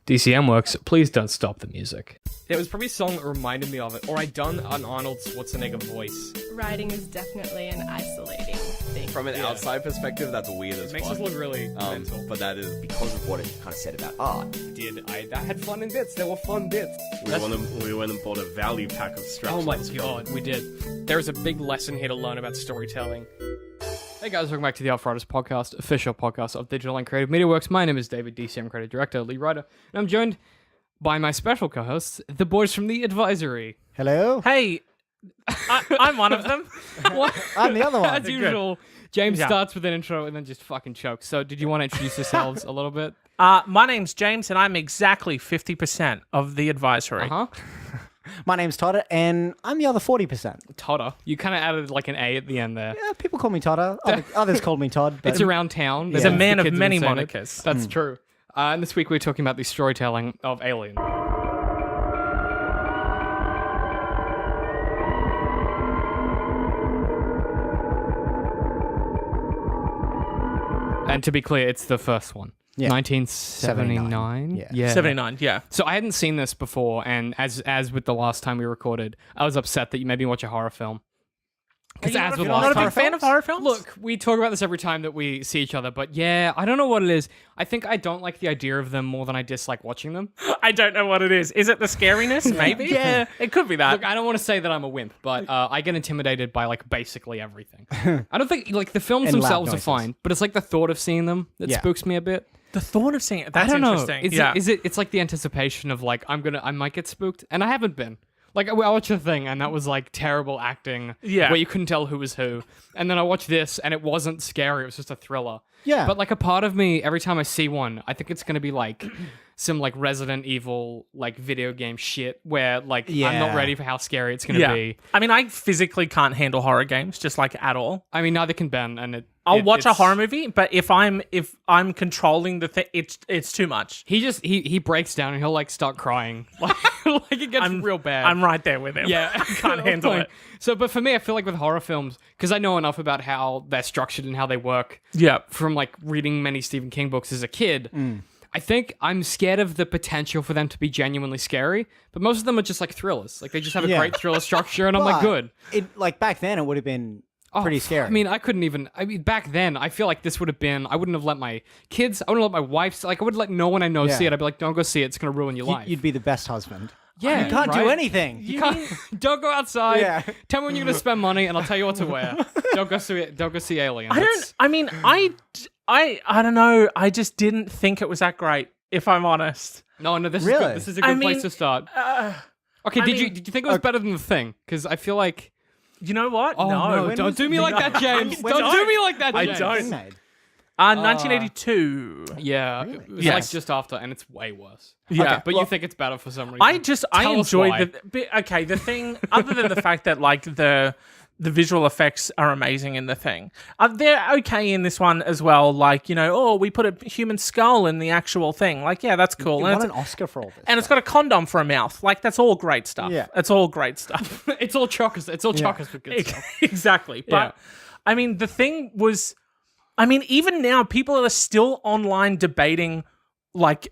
DCM works, please don't stop the music. It was probably a song that reminded me of it, or I'd done an Arnold Schwarzenegger voice. Writing is definitely an isolating thing. From an outside perspective, that's weird as It makes fuck. us look really mental. But that is because of what it kind of said about art. I had fun in bits. There were fun bits. We went and bought a value pack of straps. Oh my god, we did. There's a big lesson here to learn about storytelling. Hey guys, welcome back to the Outriders podcast, official podcast of Digital and Creative Media Works. My name is David, DCM Creative Director, lead writer, and I'm joined by my special co-hosts, the boys from The Advisory. Hello. Hey, I'm one of them. I'm the other one. As usual, James starts with an intro and then just fucking chokes. So did you want to introduce yourselves a little bit? My name's James, and I'm exactly 50% of the advisory. Uh-huh. My name's Todd, and I'm the other 40%. Todder. You kind of added like an A at the end there. Yeah, people call me Todd. Others call me Todd. But It's around town. He's a man of many monikers. That's true. And this week we're talking about the storytelling of Alien. And to be clear, it's the first one. Yeah. 1979? Yeah. 79, yeah. So I hadn't seen this before, and as with the last time we recorded, I was upset that you made me watch a horror film. Because as with Not last a time, big fan of horror films? look, we talk about this every time that we see each other, but yeah, I don't know what it is. I think I don't like the idea of them more than I dislike watching them. I don't know what it is. Is it the scariness? Maybe? Yeah. It could be that. Look, I don't want to say that I'm a wimp, but I get intimidated by like basically everything. I don't think like the films And loud themselves are noises. fine, but it's like the thought of seeing them that Yeah. spooks me a bit. The thought of seeing it, that's I don't know. interesting. It's like the anticipation of like I might get spooked, and I haven't been. Like I watched a thing, and that was like terrible acting, Yeah. where you couldn't tell who was who. And then I watched this, and it wasn't scary; it was just a thriller. Yeah. But like a part of me, every time I see one, I think it's gonna be like some like Resident Evil like video game shit, where like I'm not Yeah. ready for how scary it's gonna be. I mean, I physically can't handle horror games, just like at all. I mean, neither can Ben, and I'll watch a it's- horror movie, but if I'm controlling the thing, it's too much. He breaks down and he'll like start crying, like it gets real bad. I'm right there with him. Yeah, I can't handle it. So, but for me, I feel like with horror films, because I know enough about how they're structured and how they work Yeah. from like reading many Stephen King books as a kid. I think I'm scared of the potential for them to be genuinely scary, but most of them are just like thrillers. Like they just have a Yeah. great thriller structure, and I'm like, But good. It like back then, it would have been pretty scary. I mean, I couldn't even. I mean, back then, I feel like this would have been. I wouldn't have let my kids. I wouldn't let my wife. Like, I would let no one I know Yeah. see it. I'd be like, don't go see it. It's gonna ruin your life. You'd be the best husband. Yeah, You can't do right? anything. You can't. Don't go outside. Yeah. Tell me when you're gonna spend money, and I'll tell you what to wear. Don't go see it. Don't go see Alien. I don't know. I just didn't think it was that great, if I'm honest. No, this is Really? good. This is a good place to start. Okay, I did you mean- think it was better than The Thing? Because I feel like. You know what? Oh no! When Don't was do me The- like that, James. When Don't was- do me like that, I James. don't. Made. 1982. Yeah, it was Yes. like just after, and it's way worse. Yeah. Okay, but you Well, think it's better for some reason. I Tell us enjoyed why. the thing, other than the fact that like the visual effects are amazing in the thing. They're okay in this one as well. Like, you know, we put a human skull in the actual thing. Like, yeah, that's cool. You And won it's, an Oscar for all this. and it's got a condom for a mouth. Like, that's all great stuff. Yeah. It's all great stuff. It's all chockers. It's all chockers for good stuff. Exactly. But, Yeah. I mean, the thing was, I mean, even now, people are still online debating, like,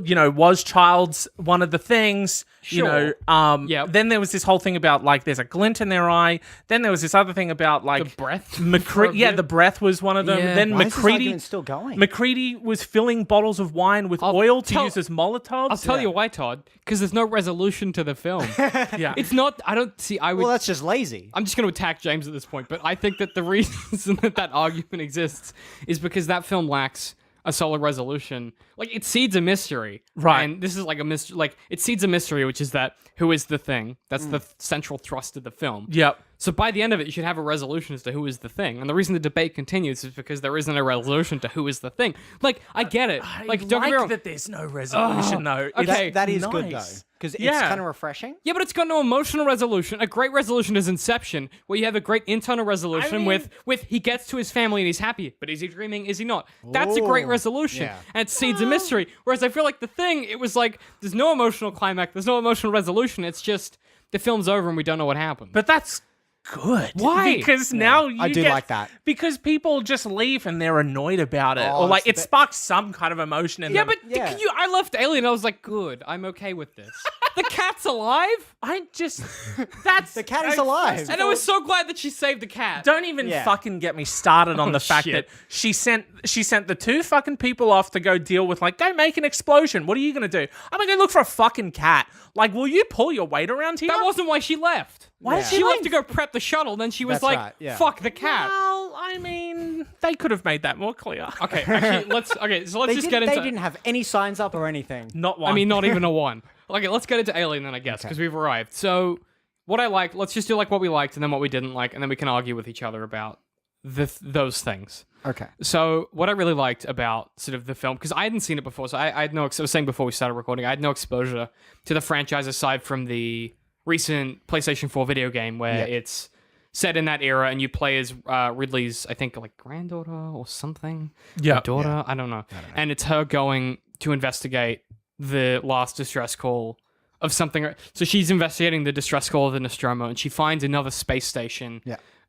you know, was Childs one of the things? You Sure. know, Yep. then there was this whole thing about, like, there's a glint in their eye. Then there was this other thing about, like, The breath. for a McCready. Yeah, bit. the breath was one of them. Yeah. Then Why is this McCready. argument still going? McCready was filling bottles of wine with oil to use as Molotovs. I'll tell you why, Todd. Because there's no resolution to the film. Yeah. It's not. I don't see. I would. Well, that's just lazy. I'm just going to attack James at this point, but I think that the reason that argument exists is because that film lacks a solid resolution. Like, it seeds a mystery. Right. And this is like a mystery. Like, it seeds a mystery, which is that who is the thing? That's the central thrust of the film. Yep. So by the end of it, you should have a resolution as to who is the thing. And the reason the debate continues is because there isn't a resolution to who is the thing. Like, I get it. Like, don't get me wrong. that there's no resolution, though. It's okay. That is good though, nice. because it's Yeah. kind of refreshing. Yeah, but it's got no emotional resolution. A great resolution is Inception, where you have a great internal resolution I mean- with he gets to his family and he's happy, but is he dreaming? Is he not? That's a great Ooh, resolution, yeah. and it seeds a mystery. Whereas I feel like The Thing, it was like there's no emotional climax, there's no emotional resolution. It's just the film's over and we don't know what happened. But that's good. Why? Because now you I do get- like that. Because people just leave and they're annoyed about it, Oh, or like it's it sparks some kind of emotion in Yeah, them. but Yeah. I left Alien. I was like, good. I'm okay with this. The cat's alive, I just that's The cat is alive. first of and I all, was so glad that she saved the cat. Don't even Yeah. fucking get me started on the fact shit. that she sent the two fucking people off to go deal with go make an explosion. What are you gonna do? I'm gonna go look for a fucking cat. Like, will you pull your weight around here? That wasn't why she left. Why did She she left leave? to go prep the shuttle. Then she was That's like, right, yeah. "Fuck the cat." Well, I mean, they could have made that more clear. Okay, actually, let's just get into. They didn't have any signs up or anything. Not one. I mean, not even a one. Okay, let's get into Alien then, I guess, because we've arrived. So, what I liked, let's just do like what we liked and then what we didn't like, and then we can argue with each other about those things. Okay. So, what I really liked about sort of the film, because I hadn't seen it before, so I had no, I was saying before we started recording, I had no exposure to the franchise aside from the recent PlayStation 4 video game where it's set in that era and you play as Ridley's, I think, like granddaughter or something. Yeah. Or daughter, I don't know. And it's her going to investigate the last distress call of something. So she's investigating the distress call of the Nostromo, and she finds another space station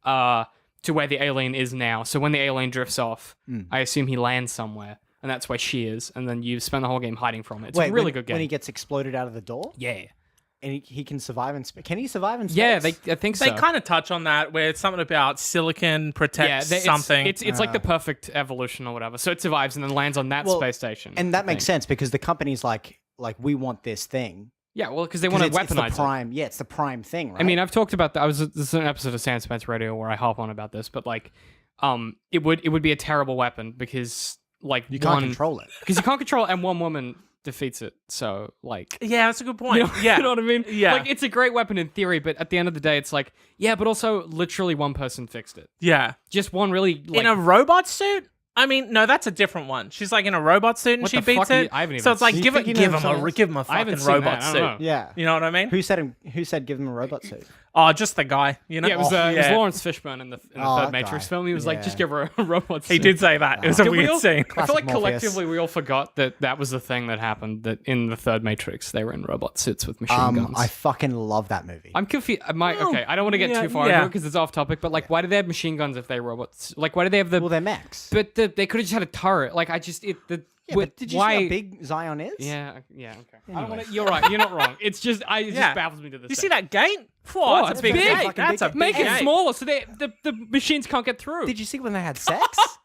to where the alien is now. So when the alien drifts off, I assume he lands somewhere, and that's where she is. And then you spend the whole game hiding from it. It's a really good game. When he gets exploded out of the door, Yeah. and he can survive in space. Can he survive in space? Yeah, I think so. They kind of touch on that where it's something about silicon protects something. It's like the perfect evolution or whatever. So it survives and then lands on that Well, space station. and that I makes think. sense because the company's like we want this thing. Yeah, well, because they 'Cause want to it's weaponize the it. prime. Yeah, it's the prime thing, right? I mean, I've talked about that. This is an episode of Sam Spence Radio where I harp on about this, but like, it would be a terrible weapon because like you can't control it. because you can't control it, and one woman defeats it. So like, yeah, that's a good point. you know, Yeah. you know what I mean? Yeah. like it's a great weapon in theory, but at the end of the day, it's like, yeah, but also literally one person fixed it. Yeah. Just one really like, In a robot suit? I mean, no, that's a different one. She's like in a robot suit and What she the fuck beats are you- it. I haven't So even it's like seen- give You think him you know something else? a I fucking haven't seen robot that. I suit. don't know. Yeah. You know what I mean? Who said give him a robot suit? Oh, just the guy. You know? Yeah, it was Yeah. Lawrence Fishburne in the Oh, third that Matrix guy. film. He was like, Yeah. just give her a robot suit. He did say that. It was a Did we weird all- scene. I feel Classic like Morpheus. collectively we all forgot that was the thing that happened, that in the third Matrix they were in robot suits with machine guns. I fucking love that movie. I'm confused. Okay, I don't want to get yeah, too far yeah. into it because it's off topic, but like, why do they have machine guns if they're robots? Like, why do they have the... Well, they're mechs. but they could have just had a turret. Like, Yeah, but did you why... see how big Zion is? Yeah, okay. I don't want to... You're right, you're not wrong. It's just... it Yeah. just baffles me to this You day. see that gate? Oh, Whoa, it's that's a big big. gate. That's a Big big Make it gate. smaller so the machines can't get through. Did you see when they had sex?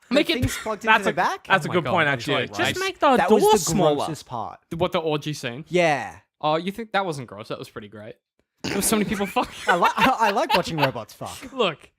Make The it- things plugged That's into a the back. That's a my good God, point, you're actually. right. Just Right. make the That door was the smaller. grossest part. What, the orgy scene? Yeah. Oh, you think that wasn't gross? That was pretty great. There was so many people fucking... I like watching robots fuck. Look,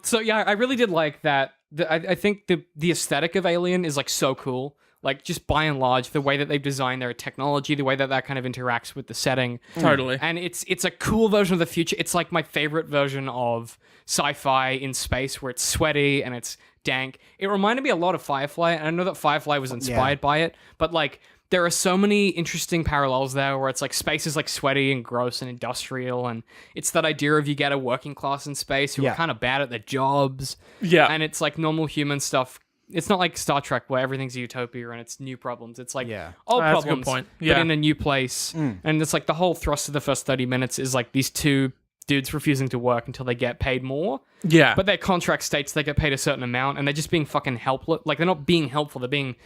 so yeah, I really did like that. I think the aesthetic of Alien is like so cool. Like just by and large, the way that they've designed their technology, the way that kind of interacts with the setting, Totally. and it's a cool version of the future. It's like my favorite version of sci-fi in space, where it's sweaty and it's dank. It reminded me a lot of Firefly, and I know that Firefly was inspired by it, but like there are so many interesting parallels there where it's like space is like sweaty and gross and industrial, and it's that idea of you get a working class in space who are Yeah. kind of bad at their jobs. Yeah. And it's like normal human stuff. It's not like Star Trek where everything's a utopia and it's new problems. It's like Yeah. old That's a good problems, point. but Yeah. in a new place. And it's like the whole thrust of the first 30 minutes is like these two dudes refusing to work until they get paid more. Yeah. But their contract states they get paid a certain amount, and they're just being fucking helpless. Like they're not being helpful; they're being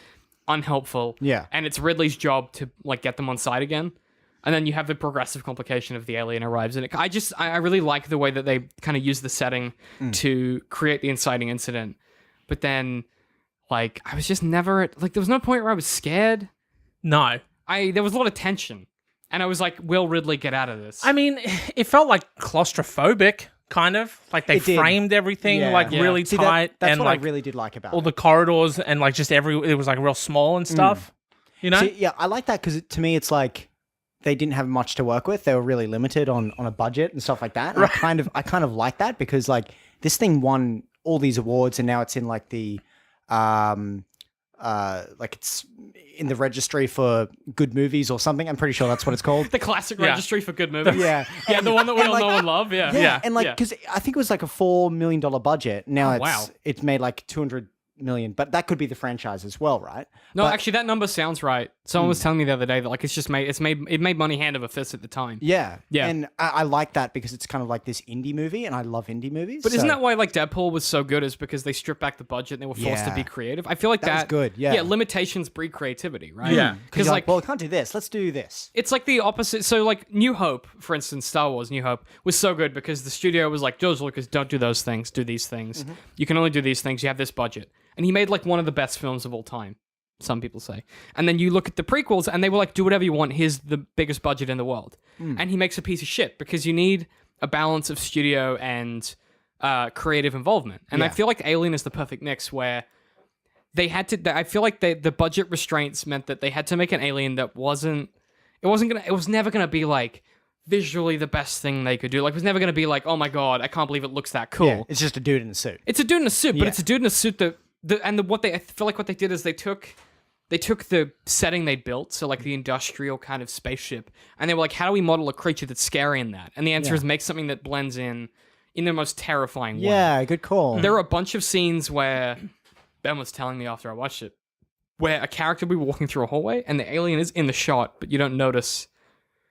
unhelpful. Yeah. And it's Ridley's job to like get them on side again. And then you have the progressive complication of the alien arrives, and I really like the way that they kind of use the setting to create the inciting incident. But then, like, I was just never like there was no point where I was scared. no. There was a lot of tension, and I was like, "Will Ridley get out of this?" I mean, it felt like claustrophobic, kind of. Like they It did. framed everything Yeah. like Yeah. really See, tight that's and what like I really did like about all it. the corridors and like just it was like real small and stuff. You know? See, yeah, I like that because to me, it's like they didn't have much to work with. They were really limited on a budget and stuff like that. And I kind of like that because like this thing won all these awards, and now it's in like the like it's in the registry for good movies or something. I'm pretty sure that's what it's called. the classic Yeah. registry for good movies. Yeah. yeah, the one that we And, all like- know and love. Yeah, Yeah, and like yeah. because I think it was like a $4 million budget. Now Oh, wow. it's made like 200 million, but that could be the franchise as well, right? No, But- actually, that number sounds right. Someone was telling me the other day that like it made money hand over fist at the time. Yeah. Yeah. And I like that because it's kind of like this indie movie, and I love indie movies. But isn't so- that why like Deadpool was so good? Is because they stripped back the budget and they were forced to Yeah. be creative. I feel like That was good, yeah. Yeah, limitations breed creativity, right? Yeah. because you're like well, I can't do this. Let's do this. it's like the opposite. So like New Hope, for instance, Star Wars New Hope was so good because the studio was like, George Lucas, don't do those things, do these things. You can only do these things. You have this budget, and he made like one of the best films of all time. Some people say. And then you look at the prequels and they were like, do whatever you want. Here's the biggest budget in the world. And he makes a piece of shit because you need a balance of studio and creative involvement. And I Yeah. feel like Alien is the perfect mix where they had to, I feel like the budget restraints meant that they had to make an Alien that was never going to be like visually the best thing they could do. Like it was never going to be like, oh my God, I can't believe it looks that cool. Yeah, it's just a dude in a suit. It's a dude in a suit, but Yeah. it's a dude in a suit I feel like what they did is they took the setting they built, so like the industrial kind of spaceship, and they were like, how do we model a creature that's scary in that? And the answer is make something that blends in the most terrifying way. Yeah, good call. There are a bunch of scenes where Ben was telling me after I watched it, where a character will be walking through a hallway and the alien is in the shot, but you don't notice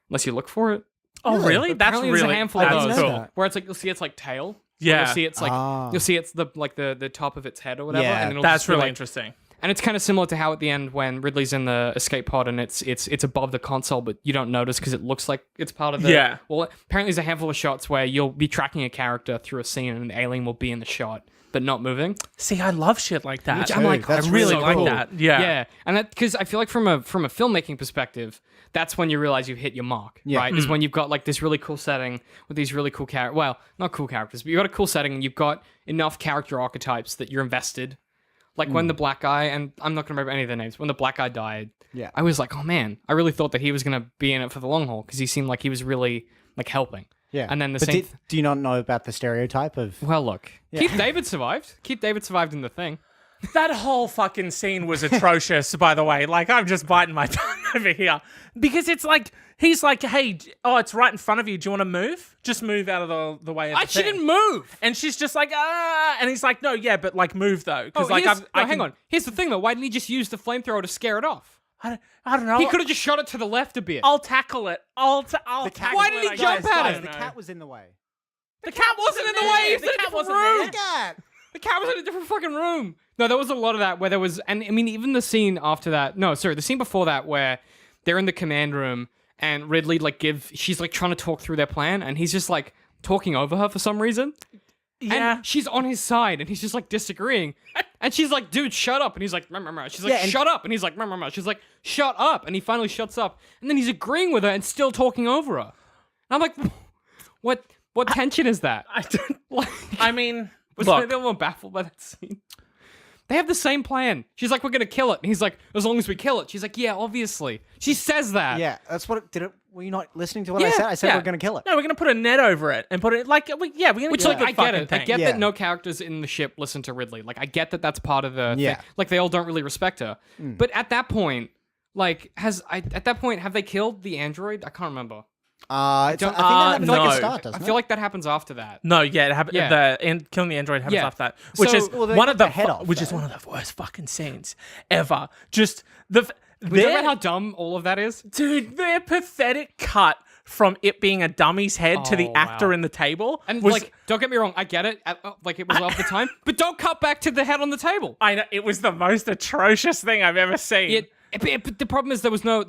unless you look for it. Oh, really? That's Apparently there's really a handful I of didn't those know that. where it's like you'll see its like tail. Yeah. You'll see it's like Ah. you'll see it's the top of its head or whatever. Yeah, and it'll That's just be really like, interesting. And it's kind of similar to how at the end when Ridley's in the escape pod and it's above the console, but you don't notice because it looks like it's part of the. Yeah. Well, apparently there's a handful of shots where you'll be tracking a character through a scene and an alien will be in the shot but not moving. See, I love shit like that. Which I'm like, that's I really really like cool. that. Yeah. Yeah, and that because I feel like from a filmmaking perspective, that's when you realize you've hit your mark, Yeah. right? Is when you've got like this really cool setting with these really cool characters. Well, not cool characters, but you've got a cool setting and you've got enough character archetypes that you're invested. Like when the black guy, and I'm not gonna remember any of their names. When the black guy died, Yeah. I was like, oh man, I really thought that he was gonna be in it for the long haul because he seemed like he was really like helping. Yeah. And then the But same. do you not know about the stereotype of? Well, look, Keith David survived. Keith David survived in the thing. That whole fucking scene was atrocious, by the way. Like, I'm just biting my tongue over here. Because it's like, he's like, hey, it's right in front of you. Do you want to move? Just move out of the way of the She thing." didn't move. And she's just like, ah. And he's like, no, yeah, but like, move though. Because like, hang on. Here's the thing though. Why didn't he just use the flamethrower to scare it off? I don't know. He could have just shot it to the left a bit. I'll tackle it. I'll Why tackle did he it, I jump guess. at I it? don't The know. cat was in the way. The cat wasn't in the way. He was The in a cat different wasn't room. there. The cat was in a different fucking room. No, there was a lot of that where there was, and I mean, even the scene after that. No, sorry, the scene before that where they're in the command room and Ridley she's like trying to talk through their plan, and he's just like talking over her for some reason. Yeah. And she's on his side, and he's just like disagreeing. And she's like, dude, shut up. And he's like, "Meh." She's like, Yeah, and- shut up. And he's like, "Meh." She's like, shut up. And he finally shuts up. And then he's agreeing with her and still talking over her. And I'm like, what tension is that? I don't. Like, I mean, was look, anyone more baffled by that scene? They have the same plan. She's like, we're gonna kill it. And he's like, as long as we kill it. She's like, yeah, obviously. She says that. Yeah, that's what. Were you not listening to what I Yeah, said? I said yeah. we're gonna kill it. no, we're gonna put a net over it and put it like, we're gonna Which, kill like, the I get fucking it. I thing. get Yeah. that no characters in the ship listen to Ridley. Like, I get that that's part of the Yeah. thing. Like, they all don't really respect her. But at that point, like, have they killed the android? I can't remember. I think that don't- happens no. like a start, doesn't I it? feel like that happens after that. No, yeah, it happened. Yeah. Killing the android happens Yeah. after that, which So- is Well, they one cut of the the head off, which is though. one of the worst fucking scenes ever. Just the We talk their, about how dumb all of that is. dude, their pathetic cut from it being a dummy's head to the Oh, actor wow. in the table And, was. like, don't get me wrong. I get it. Like, it was of the time. But don't cut back to the head on the table. I know it was the most atrocious thing I've ever seen. But the problem is there was no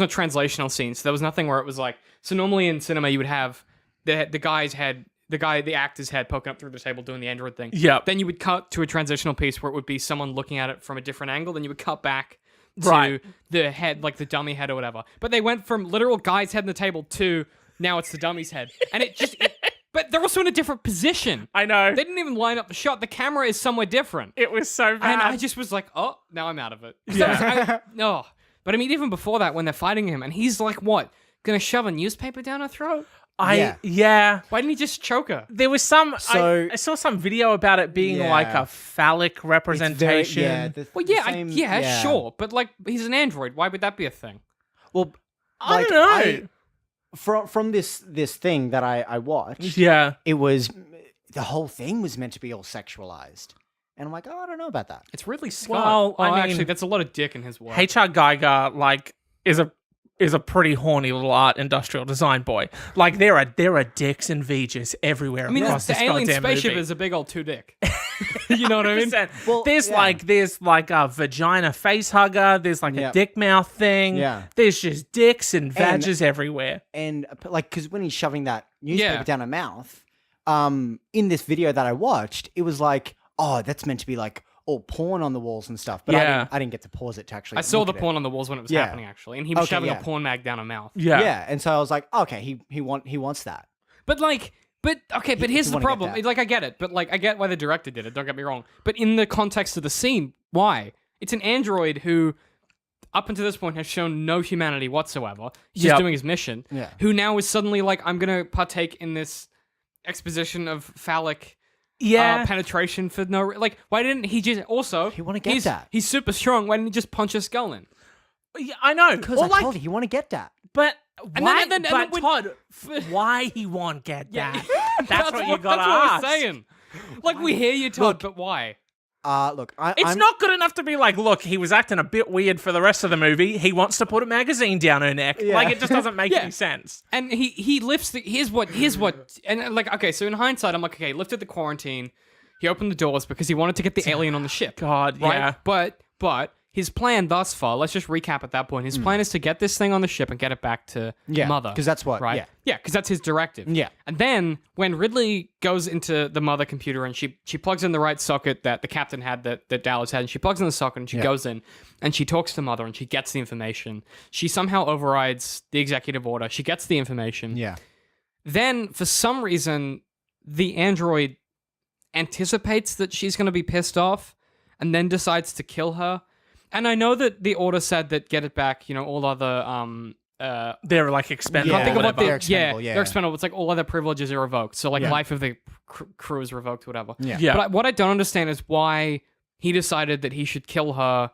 translational scenes. So there was nothing where it was like, so normally in cinema you would have the actor's head poking up through the table doing the android thing. Yep. Then you would cut to a transitional piece where it would be someone looking at it from a different angle. Then you would cut back to Right. the head, like the dummy head or whatever. But they went from literal guy's head on the table to now it's the dummy's head. And but they're also in a different position. I know They didn't even line up the shot. The camera is somewhere different. it was so bad. And I just was like, oh, now I'm out of it. No. But I mean, even before that, when they're fighting him, and he's like, what? Gonna shove a newspaper down her throat? Yeah. Why didn't he just choke her? There was some. So- I saw some video about it being Yeah. like a phallic It's very- representation. Well, the yeah, same- sure. But like, he's an android. Why would that be a thing? Well, I don't know. From this thing that I watched, Yeah. it was the whole thing was meant to be all sexualized, And I'm like, oh, I don't know about that. It's Ridley Scott. Well, I mean- actually, that's a lot of dick in his work. H.R. Geiger like is a pretty horny little art industrial design boy. Like there are dicks and V'ges everywhere I mean, across the this alien goddamn spaceship movie. is a big old 2 dick. You know what I mean? 100%. Well, there's like a vagina face hugger. There's like Yeah. a dick mouth thing. Yeah. There's just dicks and And- vages everywhere. And like, because when he's shoving that newspaper Yeah. down her mouth, in this video that I watched, it was like, oh, that's meant to be like all porn on the walls and stuff. But Yeah. I didn't get to pause it to actually. I saw look the at porn on the walls when it was Yeah. happening, actually. And he was Okay, shoving yeah. a porn mag down her mouth. it. Yeah. Yeah, and so I was like, okay, he wants that. But here's the wanna get problem. that. Like, I get it, but like, I get why the director did it. Don't get me wrong. But in the context of the scene, why? It's an android who, up until this point, has shown no humanity whatsoever. He's just Yep. doing his mission. Yeah. Who now is suddenly like, I'm gonna partake in this exposition of phallic penetration for no like. Why didn't he just also? He wanna get he's, that. He's super strong. Why didn't he just punch a skull in? Yeah, I know. Because Or I like, told you, want to get that. but And why? then but when- Todd, why he won't get that? That's what you That's gotta what ask. we're saying. Like, we hear you, Todd, but why? Look, It's I'm, not good enough to be like, look, he was acting a bit weird for the rest of the movie. He wants to put a magazine down her neck. Yeah. Like, it just doesn't make Yeah. any sense. And he lifts the here's what and like, okay, so in hindsight I'm like, okay, he lifted the quarantine, he opened the doors because he wanted to get the alien on the ship. God, right? yeah. But his plan thus far, let's just recap at that point. His plan is to get this thing on the ship and get it back to Yeah, Mother. 'cause that's what- right? yeah. because that's his directive. Yeah. And then when Ridley goes into the Mother computer and she plugs in the right socket that the captain had that Dallas had, and she plugs in the socket and she goes in and she talks to Mother and she gets the information. She somehow overrides the executive order. She gets the information. yeah. Then, for some reason, the android anticipates that she's going to be pissed off and then decides to kill her. And I know that the order said that get it back, all other They're like expendable. Yeah. think of what They're they're expendable, yeah. they're expendable. It's like all other privileges are revoked. So like life of the crew is revoked, whatever. Yeah. Yeah. But what I don't understand is why he decided that he should kill her.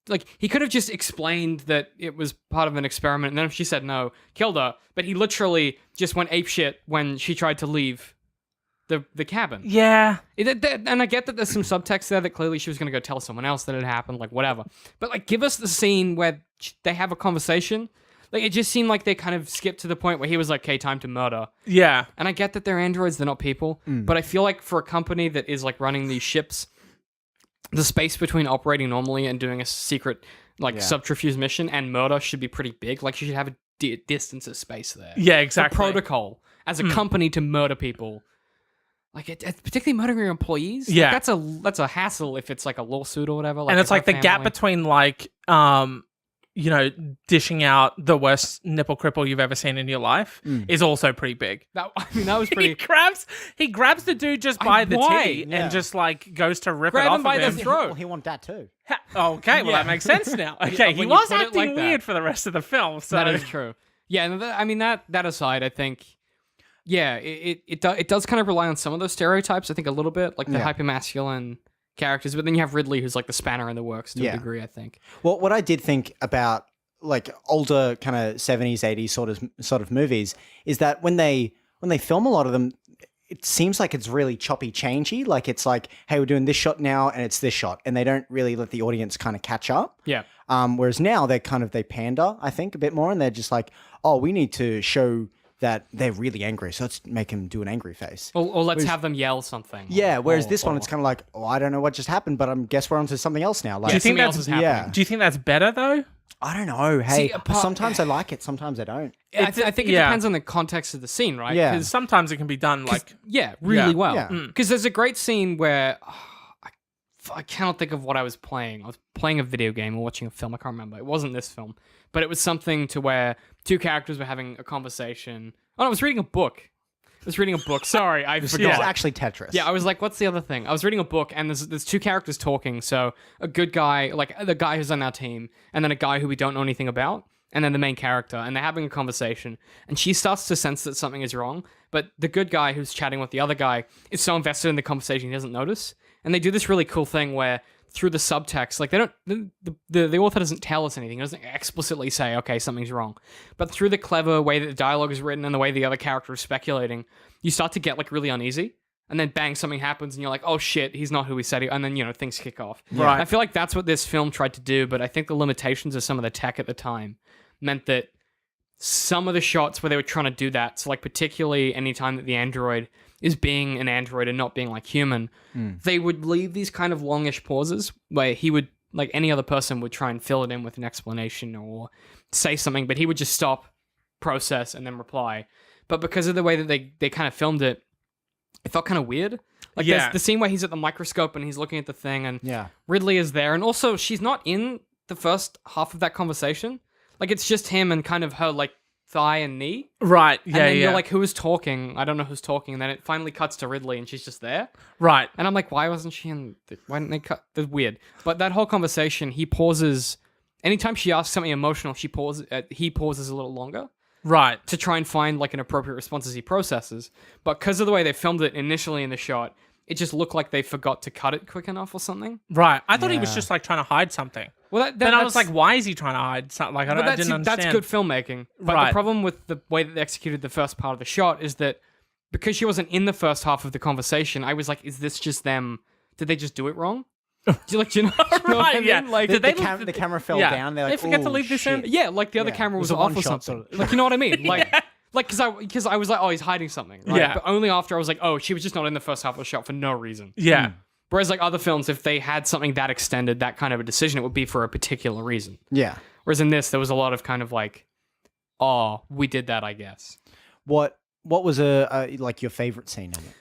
Like, he could have just explained that it was part of an experiment, and then if she said no, killed her. But he literally just went apeshit when she tried to leave the cabin. Yeah. And I get that there's some subtext there that clearly she was going to go tell someone else that it happened, like, whatever. But, like, give us the scene where they have a conversation. Like, it just seemed like they kind of skipped to the point where he was like, okay, time to murder. Yeah. And I get that they're androids, they're not people. But I feel like for a company that is, like, running these ships, the space between operating normally and doing a secret, like, subterfuge mission and murder should be pretty big. Like, you should have a distance of space there. Yeah, The exactly. protocol as a company to murder people. Like, particularly murdering your employees. Like, Yeah. that's a hassle if it's like a lawsuit or whatever. And it's if like the her gap family- between like dishing out the worst nipple cripple you've ever seen in your life is also pretty big. That was He pretty. grabs the dude just by the why? titty Yeah. and just like goes to rip Grab it off him by of the him. throat. Well, he want that too. Okay, well that makes sense now. Okay, when he you was put it acting like that. weird for the rest of the film. So That is true. Yeah, and I mean that aside, I think, yeah, it does kind of rely on some of those stereotypes. I think a little bit, like the Yeah. hypermasculine characters, but then you have Ridley, who's like the spanner in the works to a Yeah. degree. I think. Well, what I did think about like older kind of 70s, 80s sort of movies is that when they film a lot of them, it seems like it's really choppy changey. Like it's like, hey, we're doing this shot now and it's this shot. And they don't really let the audience kind of catch up. Yeah. Whereas now they pander, I think, a bit more. And they're just like, oh, we need to show that they're really angry. So let's make them do an angry face. Or let's have them yell something. Yeah. Whereas this one, it's kind of like, oh, I don't know what just happened, but I guess we're onto something else now. Like, do you think something else that's is happening. yeah. Do you think that's better though? I don't know. Hey, See, apart- sometimes I like it. Sometimes I don't. I think it yeah. depends on the context of the scene, right? Yeah. 'Cause- Sometimes it can be done like yeah, really Yeah. well. Yeah. Because there's a great scene where I cannot think of what I was playing. I was playing a video game or watching a film. I can't remember. It wasn't this film, but it was something to where two characters were having a conversation. Oh, no, I was reading a book. Sorry, I It's forgot. actually Tetris. Yeah, I was like, what's the other thing? I was reading a book, and there's two characters talking. So a good guy, like the guy who's on our team, and then a guy who we don't know anything about, and then the main character, and they're having a conversation. And she starts to sense that something is wrong, but the good guy who's chatting with the other guy is so invested in the conversation he doesn't notice. And they do this really cool thing where through the subtext, like they don't, the author doesn't tell us anything. It doesn't explicitly say, okay, something's wrong. But through the clever way that the dialogue is written and the way the other character is speculating, you start to get like really uneasy. and then bang, something happens, and you're like, oh shit, he's not who he said he, and then, you know, things kick off. Right. I feel like that's what this film tried to do, but I think the limitations of some of the tech at the time meant that some of the shots where they were trying to do that, so like particularly anytime that the android is being an android and not being like human, they would leave these kind of longish pauses where he would, like any other person would try and fill it in with an explanation or say something, but he would just stop, process, and then reply. But because of the way that they kind of filmed it, it felt kind of weird. Like there's the scene where he's at the microscope and he's looking at the thing, and Ridley is there, and also she's not in the first half of that conversation. Like it's just him and kind of her like thigh and knee. Right. And then you're like, who is talking? I don't know who's talking. And then it finally cuts to Ridley and she's just there. Right. And I'm like, why wasn't she in? Why didn't they cut? That's weird. But that whole conversation, he pauses. Anytime she asks something emotional, he pauses a little longer. Right. To try and find like an appropriate response as he processes. But because of the way they filmed it initially in the shot, it just looked like they forgot to cut it quick enough or something. Right. I thought he was just like trying to hide something. Well, then I was like, why is he trying to hide something? Like, I didn't understand. That's good filmmaking. But Right. the problem with the way that they executed the first part of the shot is that because she wasn't in the first half of the conversation, I was like, is this just them? Did they just do it wrong? Do you know what I Right, mean? yeah. Like, The camera fell down. They're like, They forget to "Ooh, leave this in?" shit." yeah, like the other camera was It was a off or one-shot something. sort of- Like, you know what I mean? Like, because I was like, oh, he's hiding something. Right? Yeah. But only after I was like, oh, she was just not in the first half of the shot for no reason. Yeah. Whereas like other films, if they had something that extended, that kind of a decision, it would be for a particular reason. Yeah. Whereas in this, there was a lot of kind of like, oh, we did that, I guess. What was like your favorite scene in it?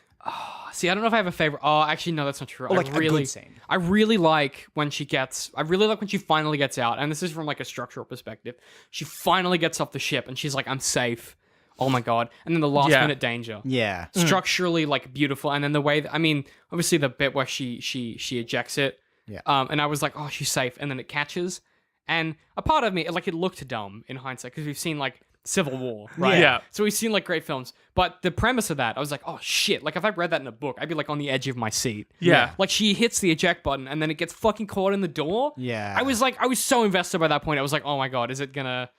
See, I don't know if I have a favorite. Oh, actually, no, that's not true. Or like I really, a good scene. I really like when she finally gets out. And this is from like a structural perspective. She finally gets off the ship and she's like, I'm safe. Oh my God. And then the last Yeah. minute danger. Yeah. Structurally like beautiful. And then the way, I mean, obviously the bit where she ejects it. Yeah. And I was like, oh, she's safe. And then it catches. And a part of me, like it looked dumb in hindsight because we've seen like Civil War, right? Yeah. So we've seen like great films, but the premise of that, I was like, oh shit! Like if I read that in a book, I'd be like on the edge of my seat. Yeah. Like she hits the eject button and then it gets fucking caught in the door. Yeah. I was so invested by that point. I was like, oh my God, is it gonna?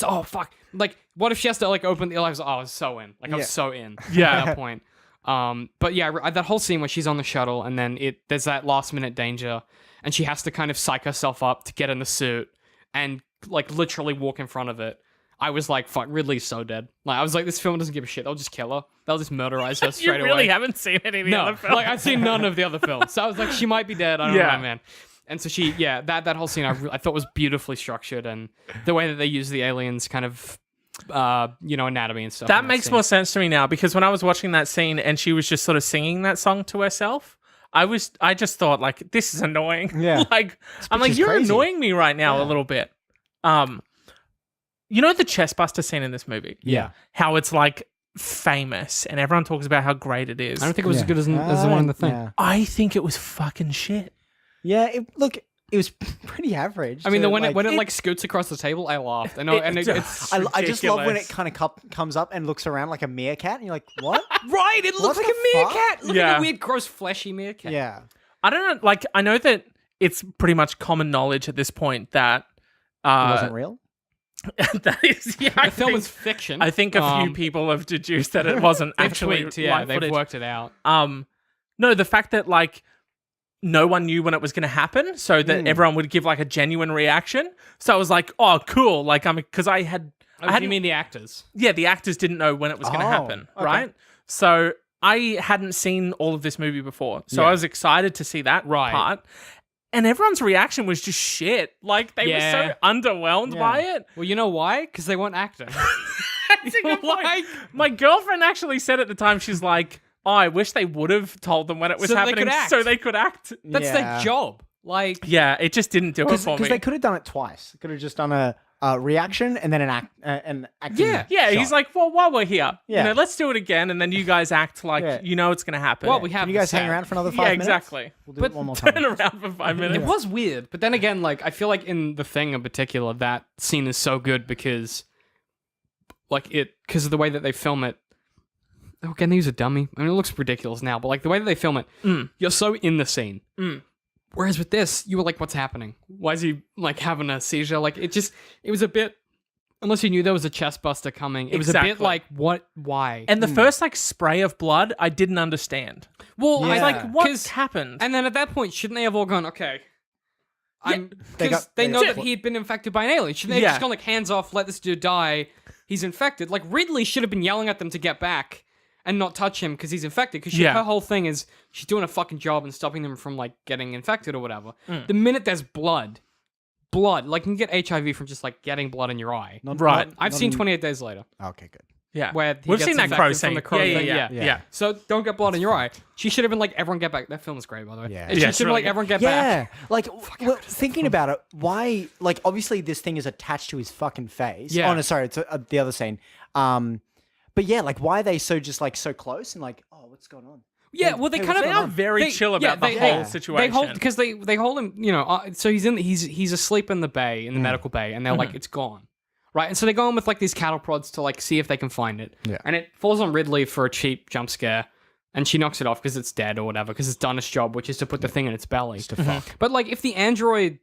Oh fuck! Like what if she has to like open the? I was so in. Like I was so in. Yeah. At that point. But yeah, that whole scene where she's on the shuttle and then there's that last minute danger and she has to kind of psych herself up to get in the suit and like literally walk in front of it. I was like, fuck, Ridley's so dead. Like, I was like, this film doesn't give a shit. They'll just kill her. They'll just murderize her straight You really away. haven't seen any of the No, other films. like I've seen none of the other films. So I was like, she might be dead. I don't Yeah. know, man. And so that whole scene I thought was beautifully structured, and the way that they use the aliens kind of, anatomy and stuff. That in makes scene. more sense to me now because when I was watching that scene and she was just sort of singing that song to herself, I just thought like, this is annoying. Yeah. Like I'm like, is you're crazy. annoying me right now a little bit. You know the chestbuster scene in this movie? Yeah. How it's like famous and everyone talks about how great it is. I don't think it was as good as the one in the thing. Yeah. I think it was fucking shit. Yeah. It was pretty average. I mean, to, when it like scoots across the table, I laughed. I know, and it's I just love when ridiculous. it kind of comes up and looks around like a meerkat, and you're like, "What?" right. It looks What like a the fuck? meerkat. Look Yeah. at the weird, gross, fleshy meerkat. Yeah, I don't know. Like I know that it's pretty much common knowledge at this point that it wasn't real. that is The film is fiction. I think a few people have deduced that it wasn't they've actually tweaked, yeah, live they've footage. worked it out. No, the fact that like no one knew when it was going to happen, so that everyone would give like a genuine reaction. So I was like, oh, cool. Like because I had, You mean the actors? yeah, the actors didn't know when it was going to Oh, happen, okay. right? So I hadn't seen all of this movie before, so Yeah. I was excited to see that Right. part. And everyone's reaction was just shit. Like they were Yeah. so underwhelmed by it. Well, you know why? Because they weren't acting. That's a good point. Like- My girlfriend actually said at the time, she's like, oh, I wish they would have told them when it was So they happening could act. so they could act. That's Yeah. their job. Like, Yeah, it just didn't do it for Because me. they could have done it twice. Could have just done a reaction and then an acting. Yeah. Yeah, he's shot. like, well, while we're here, Yeah. let's do it again, and then you guys act like Yeah. you know it's going to happen. well, we have Can you guys the hang set. around for another 5 yeah, minutes? exactly. We'll do But it one more Turn time. around for 5 minutes. It was weird, but then again, like I feel like in The Thing in particular, that scene is so good because, because of the way that they film it. Oh, again, they use a dummy. I mean, it looks ridiculous now, but like the way that they film it, you're so in the scene. Whereas with this, you were like, "What's happening? Why is he like having a seizure?" Like it was a bit Unless you knew there was a chest buster coming. It was a bit Exactly. like, what? Why? And the first like spray of blood, I didn't understand. well, Yeah. I was like, what 'cause- happened? And then at that point, shouldn't they have all gone, okay? They Because got- they they know got- that he had been infected by an alien. Shouldn't they have just gone like, hands off, let this dude die, he's infected? Like, Ridley should have been yelling at them to get back and not touch him because he's infected. Because Yeah. her whole thing is she's doing a fucking job and stopping them from, like, getting infected or whatever. Mm. The minute there's blood, like, you can get HIV from just, like, getting blood in your eye. Right. I've seen 28 Days Later. Okay, good. yeah, where he we've gets seen that infected crow from scene. the crow yeah, thing, yeah, yeah. yeah. So don't get blood in your eye. She should have been like, everyone get back. That film is great, by the way. Yeah. She Yeah, should it's have really like, good. everyone get Yeah, back. like thinking about it, why? Like, obviously, this thing is attached to his fucking face. Yeah. Oh no, sorry, it's the other scene. But yeah, like, why are they so close and like, oh, what's going on? Yeah, well, they Hey, kind of what's They are very chill about the whole situation. They hold because they hold him. You know, so he's asleep in the bay in the medical bay, and they're like, it's gone, right? And so they go in with like these cattle prods to like see if they can find it. Yeah. And it falls on Ridley for a cheap jump scare, and she knocks it off because it's dead or whatever, because it's done its job, which is to put the thing in its belly. Just to fuck. But like, if the android,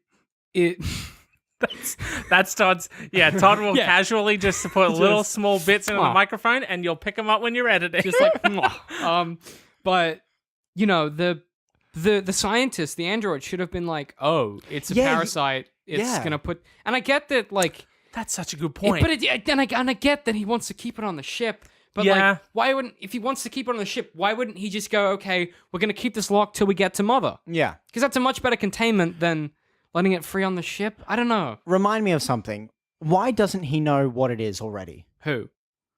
That's Todd's. Yeah, Todd will Yeah. casually just put little small bits into the Mwah. microphone, and you'll pick them up when you're editing. just like but you know the scientist, the android, should have been like, oh, it's a Yeah, parasite, it's yeah. gonna put, and I get that, like, That's such a good point. but and I get that he wants to keep it on the ship, but Yeah. like, why wouldn't, if he wants to keep it on the ship, why wouldn't he just go, okay, we're gonna keep this locked till we get to Mother, Yeah. because that's a much better containment than letting it free on the ship. I don't know Remind me of something. Why doesn't he know what it is already? who.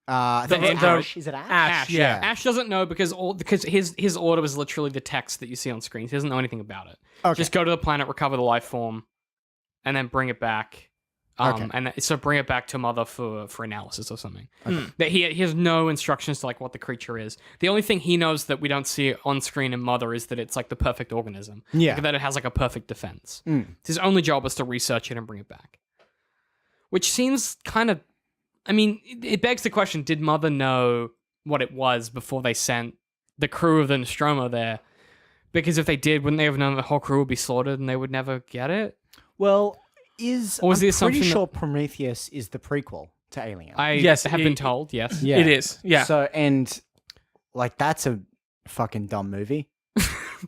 I think The- it's the- Ash. Is it Ash? Ash, yeah. Ash doesn't know because his order was literally the text that you see on screen. He doesn't know anything about it. Okay. Just go to the planet, recover the life form, and then bring it back. Okay. And so bring it back to Mother for analysis or something. That he has no instructions to like what the creature is. The only thing he knows that we don't see on screen in Mother is that it's like the perfect organism. Yeah. Like, that it has like a perfect defense. His only job is to research it and bring it back. Which seems kind of, I mean, it begs the question, did Mother know what it was before they sent the crew of the Nostromo there? Because if they did, wouldn't they have known the whole crew would be slaughtered and they would never get it? Well, Or was I'm the assumption pretty that- sure Prometheus is the prequel to Alien. Yes, have been told, yes. Yeah. It is. Yeah. So, and like, that's a fucking dumb movie.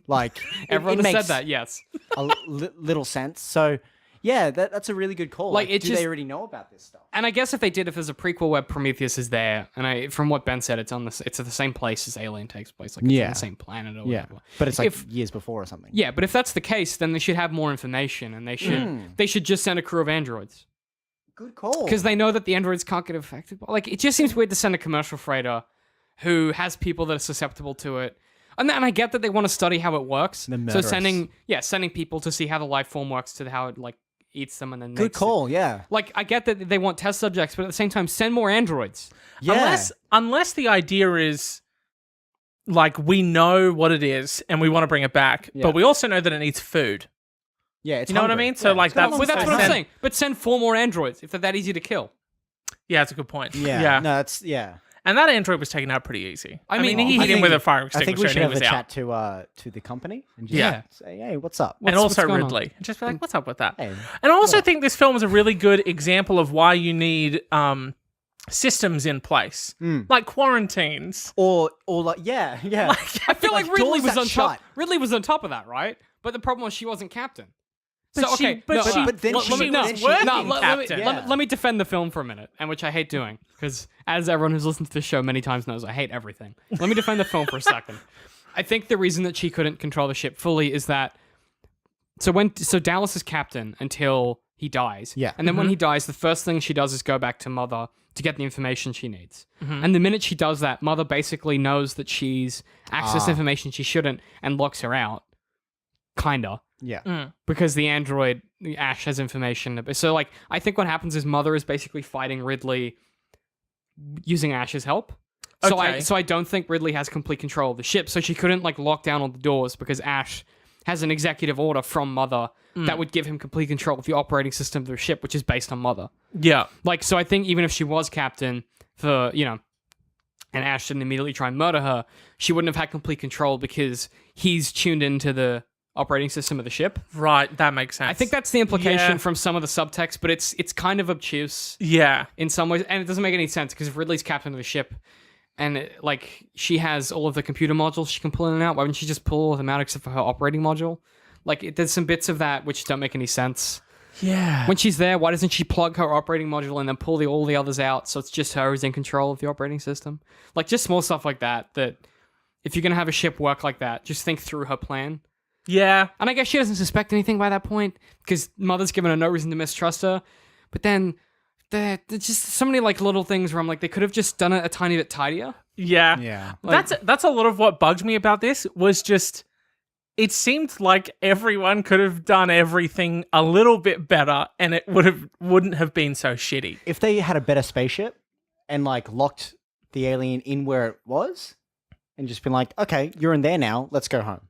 Like, Everyone it has makes said that, yes. a little sense. So, yeah, that's a really good call. Like, Like, it do just- they already know about this stuff? And I guess if they did, if there's a prequel where Prometheus is there, and from what Ben said, it's at the same place as Alien takes place, like it's on Yeah. the same planet or Yeah, whatever. but it's like If- years before or something. Yeah, but if that's the case, then they should have more information, and they should just send a crew of androids Good call. because they know that the androids can't get affected. Like, it just seems weird to send a commercial freighter who has people that are susceptible to it. And I get that they want to study how it works. The So murderous. sending people to see how the life form works, to how it like eats them and then good makes it. call. Yeah. Like, I get that they want test subjects, but at the same time, send more androids. Yeah. Unless the idea is like we know what it is and we want to bring it back, Yeah. but we also know that it needs food. Yeah. It's You know what I hungry. mean? So, Yeah, like, it's got a that's- long Well, that's time. what I'm send- saying. But send 4 more androids if they're that easy to kill. Yeah, that's a good point. Yeah. No, that's yeah. And that android was taken out pretty easy. I mean, he I hit him think- with a fire I extinguisher think we should and have he a was out. chat to the company and just Yeah. say, hey, what's up? And What's also going on? Ridley. And just be like, what's up with that? Hey, And I also think this film is a really good example of why you need systems in place, like quarantines. or like yeah. I feel like Ridley doors was that on top. shut. Ridley was on top of that, right? But the problem was she wasn't captain. But So she- okay, but no, she- but then let- she let me- was no, then she- no, working let me- captain. Yeah. let me defend the film for a minute, and which I hate doing because, as everyone who's listened to this show many times knows, I hate everything. Let me defend the film for a second. I think the reason that she couldn't control the ship fully is that so Dallas is captain until he dies. Yeah. And then when he dies, the first thing she does is go back to Mother to get the information she needs. And the minute she does that, Mother basically knows that she's accessed information she shouldn't and locks her out. Kinda. Yeah. Because the android, Ash, has information. So, like, I think what happens is Mother is basically fighting Ridley using Ash's help. So Okay. I don't think Ridley has complete control of the ship. So she couldn't, like, lock down all the doors because Ash has an executive order from Mother that would give him complete control of the operating system of the ship, which is based on Mother. Yeah. Like, so I think even if she was captain for, and Ash didn't immediately try and murder her, she wouldn't have had complete control because he's tuned into the operating system of the ship. Right, that makes sense. I think that's the implication Yeah. from some of the subtext, but it's kind of obtuse Yeah. in some ways, and it doesn't make any sense because if Ridley's captain of the ship, and like she has all of the computer modules she can pull in and out, why wouldn't she just pull all of them out except for her operating module? Like, there's some bits of that which don't make any sense. Yeah. When she's there, why doesn't she plug her operating module and then pull all the others out so it's just her who's in control of the operating system? Like, just small stuff like that, that if you're going to have a ship work like that, just think through her plan. Yeah. And I guess she doesn't suspect anything by that point because Mother's given her no reason to mistrust her. But then there's just so many like little things where I'm like, they could have just done it a tiny bit tidier. Yeah. Yeah. That's a lot of what bugged me about this was just it seemed like everyone could have done everything a little bit better and it wouldn't have been so shitty. If they had a better spaceship and like locked the alien in where it was and just been like, okay, you're in there now, let's go home.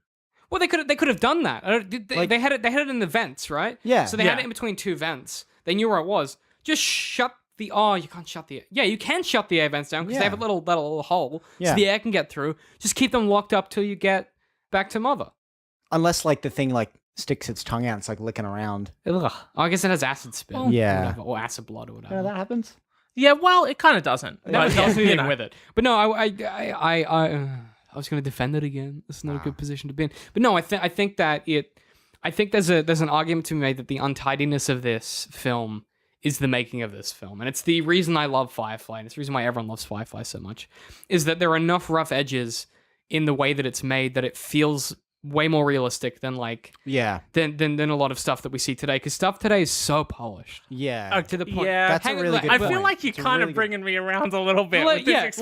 Well, they could have done that. They had it in the vents, right? Yeah. So they had Yeah. it in between two vents. They knew where it was. Just shut the. Oh, you can't shut the. Yeah, you can shut the air vents down because they have a Yeah. little hole, Yeah. so the air can get through. Just keep them locked up till you get back to Mother. Unless like the thing like sticks its tongue out, it's like licking around. Ugh. Oh, I guess it has acid spit. Yeah. Or whatever, or acid blood or whatever. You know, that happens. Yeah, well, it kind of doesn't. Never But, does you anything know. with it. But no, I was going to defend it again. It's not a good position to be in. But no, I think there's an argument to be made that the untidiness of this film is the making of this film, and it's the reason I love Firefly, and it's the reason why everyone loves Firefly so much, is that there are enough rough edges in the way that it's made that it feels way more realistic than like Yeah. than a lot of stuff that we see today. Because stuff today is so polished Yeah. to the point. Yeah. That's a Hang on, really look, good I point. feel like you're It's a kind really of good- bringing me around a little bit Like, with this,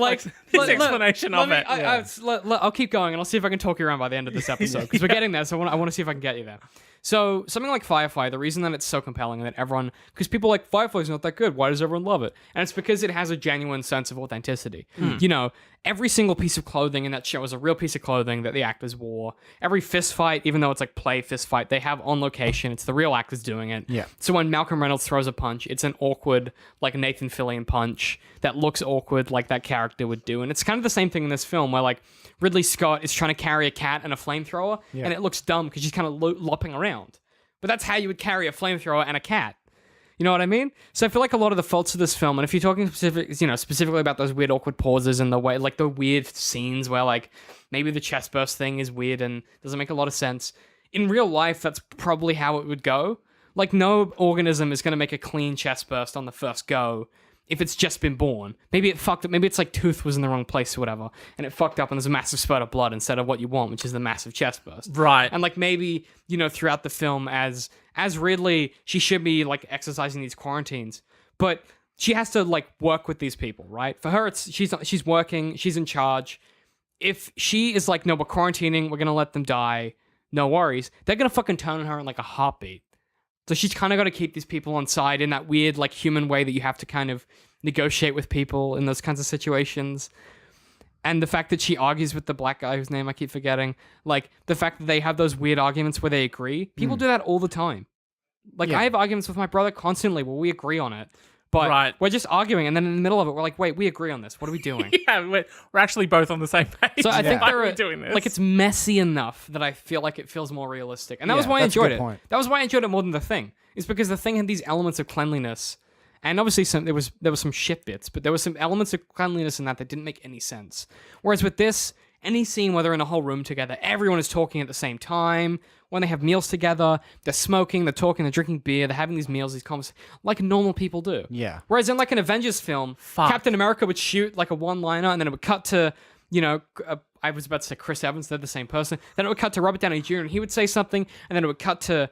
this explanation of it. I'll see if I can talk you around by the end of this episode because we're getting there. So I want to see if I can get you there. So something like Firefly, the reason that it's so compelling and that everyone, because people are like Firefly's not that good. Why does everyone love it? And it's because it has a genuine sense of authenticity. You know, every single piece of clothing in that show is a real piece of clothing that the actors wore. Every fist fight, even though it's like play fist fight, they have on location. It's the real actors doing it. Yeah. So when Malcolm Reynolds throws a punch, it's an awkward, like Nathan Fillion punch that looks awkward, like that character would do. And it's kind of the same thing in this film, where like Ridley Scott is trying to carry a cat and a flamethrower, and it looks dumb because she's kind of lopping around. But that's how you would carry a flamethrower and a cat. You know what I mean? So I feel like a lot of the faults of this film, and if you're talking specifically about those weird awkward pauses and the way, like the weird scenes where like maybe the chest burst thing is weird and doesn't make a lot of sense. In real life, that's probably how it would go. Like no organism is going to make a clean chest burst on the first go if it's just been born. Maybe it fucked up. Maybe it's like tooth was in the wrong place or whatever, and it fucked up and there's a massive spurt of blood instead of what you want, which is the massive chest burst. Right. And like maybe, throughout the film as Ridley, she should be like exercising these quarantines, but she has to like work with these people, right? For her, she's working, she's in charge. If she is like, no, we're quarantining, we're going to let them die, no worries, they're going to fucking turn on her in like a heartbeat. So she's kind of got to keep these people on side in that weird, like, human way that you have to kind of negotiate with people in those kinds of situations. And the fact that she argues with the black guy whose name I keep forgetting, like, the fact that they have those weird arguments where they agree. People do that all the time. Like, I have arguments with my brother constantly where we agree on it. But Right. we're just arguing, and then in the middle of it, we're like, wait, we agree on this. What are we doing? Yeah, we're actually both on the same page. So I think Why there are we are doing this? like it's messy enough that I feel like it feels more realistic, and that was Yeah, why I that's a enjoyed good it. point. That was why I enjoyed it more than The Thing. It's because The Thing had these elements of cleanliness, and obviously there was some shit bits, but there was some elements of cleanliness in that didn't make any sense. Whereas with this, any scene where they're in a whole room together, everyone is talking at the same time. When they have meals together, they're smoking, they're talking, they're drinking beer, they're having these meals, these conversations, like normal people do. Yeah. Whereas in like an Avengers film, Captain America would shoot like a one-liner, and then it would cut to, I was about to say Chris Evans, they're the same person. Then it would cut to Robert Downey Jr., and he would say something, and then it would cut to